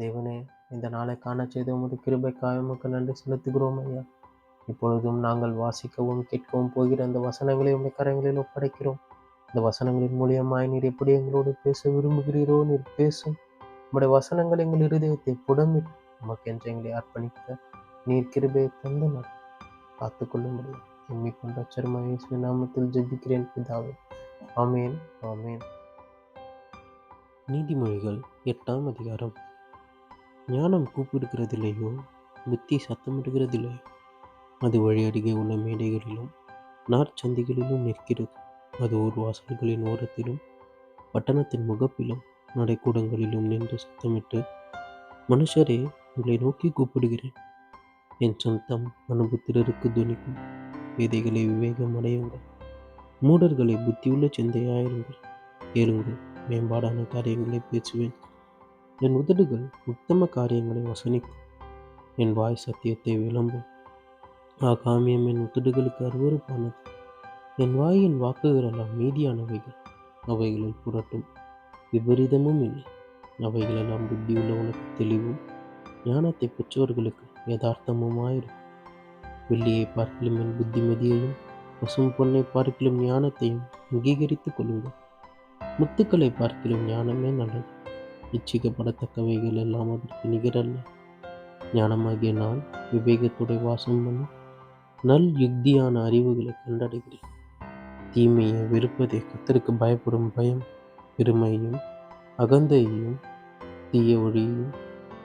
தேவனே, இந்த நாளை காணச் செய்த உமது கிருபைக்காக உமக்கு நன்றி செலுத்துகிறோம் ஐயா. இப்பொழுதும் நாங்கள் வாசிக்கவும் கேட்கவும் போகிற அந்த வசனங்களை உம்முடைய கரங்களில் ஒப்படைக்கிறோம். இந்த வசனங்களின் மூலியமாய் நீர் எப்படி எங்களோடு பேச விரும்புகிறீரோ நீர் பேசும். உம்முடைய வசனங்கள் எங்கள் இருதயத்தை புடமிட்டு உமக்கென்று எங்களை அர்ப்பணிக்க நீர் கிருபையை தந்து காத்துக்கொள்ளும்படி எண்ணிக்கொண்ட அச்சரமாய் இயேசுவின் நாமத்தில் ஜெபிக்கிறேன் பிதாவே. ஆமேன், ஆமேன். நீதிமொழிகள் 8ஆம் அதிகாரம். ஞானம் கூப்பிடுகிறதில்லையோ, புத்தி சத்தமிடுகிறதில்லையோ, அது வழி அருகே உள்ள மேடைகளிலும் நார்ச்சந்திகளிலும் நிற்கிறது. அது ஊர் வாசல்களின் ஓரத்திலும் பட்டணத்தின் முகப்பிலும் நடைக்கூடங்களிலும் நின்று சத்தமிட்டு, மனுஷரே, உங்களை நோக்கி கூப்பிடுகிறேன். என் சொந்தம் அனுபுத்திரருக்கு துணிக்கும். பேதைகளை விவேகம் அடையுங்கள், மூடர்களை புத்தியுள்ள சிந்தையாயிருங்கள். கேளுங்கள், மேம்பாடான காரியங்களை பேசுவேன். என் உதடுகள் உத்தம காரியங்களை வசனிக்கும். என் வாய் சத்தியத்தை விளம்பும். ஆகாமியம் என் உதடுகளுக்கு அருவருப்பானது. என் வாயின் வாக்குகள் எல்லாம் மீதியானவைகள். அவைகளில் புரட்டும் விபரீதமும் இல்லை. அவைகளெல்லாம் புத்தியுள்ளவனுக்கு தெளிவும் ஞானத்தை பெற்றவர்களுக்கு யதார்த்தமுமாயிருக்கும். வெள்ளியை பார்க்கிலும் என் புத்திமதியையும் பசும் பொன்னை பார்க்கிலும் ஞானத்தையும் அங்கீகரித்துக் கொள்ளுங்கள். முத்துக்களை பார்க்கிலும் ஞானமே நல்லது. இச்சிக்கப்படத்தக்கவைகள் எல்லாம் அதற்கு நிகரல்ல. ஞானமாகிய நான் விவேகத்துடைய வாசம் பண்ணி நல் யுக்தியான அறிவுகளை கண்டடைகிறேன். தீமையை வெறுப்பதை கர்த்தருக்கு பயப்படும் பயம், பெருமையையும் அகந்தையையும் தீய ஒழியையும்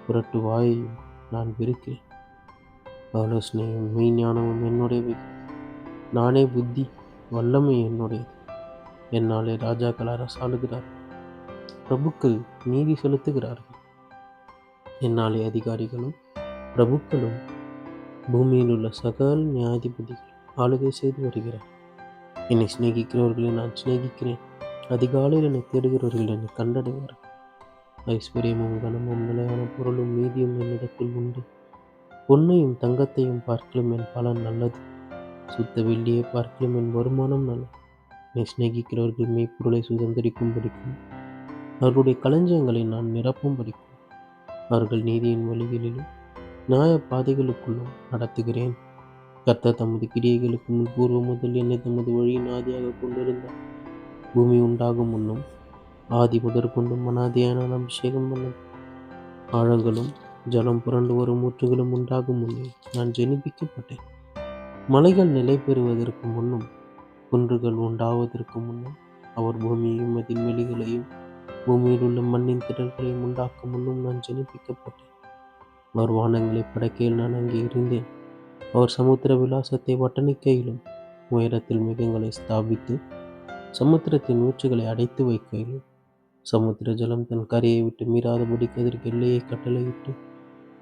புரட்டு வாயையும் நான் வெறுக்கிறேன். ஆலோசனையும் மெய்ஞானமும் என்னுடையவை. நானே புத்தி, வல்லமை என்னுடையது. என்னாலே ராஜாக்கள் அரசாளுகிறார்கள், பிரபுக்கள் நீதி செலுத்துகிறார்கள். என்னாலே அதிகாரிகளும் பிரபுக்களும் பூமியில் உள்ள சகல நியாயாதிபதிகள் ஆளுகை செய்து வருகிறார். என்னை சிநேகிக்கிறவர்களை நான் சிநேகிக்கிறேன். அதிகாலையில் என்னை தேடுகிறவர்கள் என்னை கண்டடைவார்கள். ஐஸ்வர்யமும் கனமும் நிலையான பொருளும் மீதியும் என்னிடத்தில் உண்டு. பொன்னையும் தங்கத்தையும் பார்க்கலும் என் பலன் நல்லது. சுத்த வெள்ளியை பார்க்கலும் என் வருமானம் நல்லது. என்னை சிநேகிக்கிறவர்கள் மெய்ப்பொருளை சுதந்திரிக்கும் படிக்கும். அவர்களுடைய களஞ்சியங்களை நான் நிரப்பும் படிக்கும். அவர்கள் நீதியின் வழிகளிலும் நியாய பாதைகளுக்குள்ளும் நடத்துகிறேன். கர்த்தர் தமது கிரியைகளுக்கு முன்பூர்வ முதல் என்னை தமது வழியின் ஆதியாக கொண்டிருந்தார். பூமி உண்டாகும் முன்னும் ஆதி முதற்கொண்டும் அனாதியான நான் அபிஷேகம் பண்ணது. ஆழங்களும் ஜலம் புரண்டு வரும் ஊற்றுகளும் உண்டாகும் முன்னே நான் ஜெனிப்பிக்கப்பட்டேன். மலைகள் நிலை பெறுவதற்கு முன்னும் குன்றுகள் உண்டாவதற்கு முன்னும் அவர் பூமியையும் அதன் வெளிகளையும் பூமியில் உள்ள மண்ணின் திரள்களையும் உண்டாக்கும் முன்னும் நான் ஜெனிப்பிக்கப்பட்டேன். அவர் வானங்களை படைக்கையில் நான் அங்கே இருந்தேன். அவர் சமுத்திர விலாசத்தை வட்டணிக்கையிலும் உயரத்தில் மிகங்களை ஸ்தாபித்து சமுத்திரத்தின் ஊற்றுகளை அடைத்து வைக்கையிலும் சமுத்திர ஜலம் தன் கரையை விட்டு மீறாதபடிக்கு அதற்கு எல்லையை கட்டளையிட்டு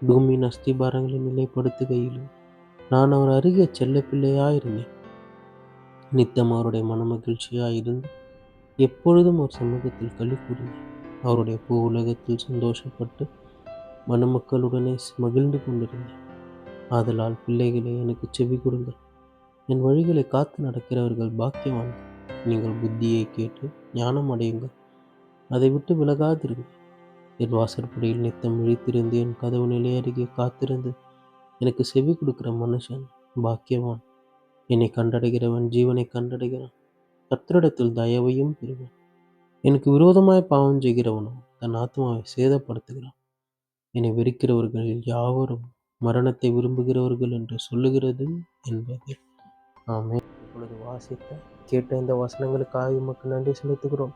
பூமியின் அஸ்திபாரங்களை நிலைப்படுத்துகையிலும் நான் அவர் அருகே செல்ல பிள்ளையாயிருந்தேன். நித்தம் அவருடைய மனமகிழ்ச்சியாயிருந்து எப்பொழுதும் அவர் சமூகத்தில் களி கூறினேன். அவருடைய பூ உலகத்தில் சந்தோஷப்பட்டு மணமக்களுடனே மகிழ்ந்து கொண்டிருந்தேன். ஆதலால் பிள்ளைகளை எனக்கு செவி கொடுங்கள். என் வழிகளை காத்து நடக்கிறவர்கள் பாக்கியவான்கள். நீங்கள் புத்தியை கேட்டு ஞானம் அடையுங்கள். அதை விட்டு விலகாதிருங்கள். என் வாசற்படியில் நித்தம் விழித்திருந்து என் கதவு நிலை அருகே காத்திருந்து எனக்கு செவி கொடுக்கிற மனுஷன் பாக்கியவான். என்னை கண்டடைகிறவன் ஜீவனை கண்டடைகிறான். கர்த்தரிடத்தில் தயவையும் பெறுவான். எனக்கு விரோதமாய் பாவம் செய்கிறவனோ தன் ஆத்மாவை சேதப்படுத்துகிறான். என்னை வெறுக்கிறவர்களில் யாவரும் மரணத்தை விரும்புகிறவர்கள் என்று சொல்லுகிறது என்பது. ஆமென். இப்பொழுது வாசித்த கேட்ட இந்த வசனங்களுக்காக உமக்கு நன்றி செலுத்துகிறோம்.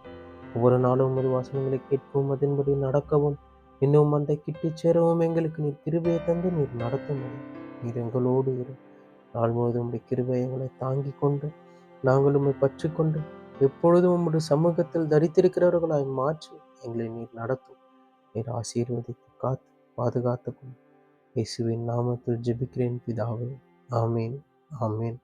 ஒவ்வொரு நாளும் உமது வசனங்களை கேட்கவும் அதன்படி நடக்கவும் இன்னும் அந்த கிட்டி சேரவும் எங்களுக்கு நீர் கிருபையை தந்து நீர் நடத்தும். நீர் எங்களோடு இரு. நாள் முழுவதும் உடைய கிருபை எங்களை தாங்கி கொண்டு நாங்கள் உம்மை பற்றி கொண்டு எப்பொழுதும் உம்முடைய சமூகத்தில் தரித்திருக்கிறவர்களாய் மாற்றி எங்களை நீர் நடத்தும். நீர் ஆசீர்வதித்து காத்து பாதுகாத்துக்கும் இயேசுவின் நாமத்தில் ஜெபிக்கிறேன் பிதாவே. ஆமேன், ஆமேன்.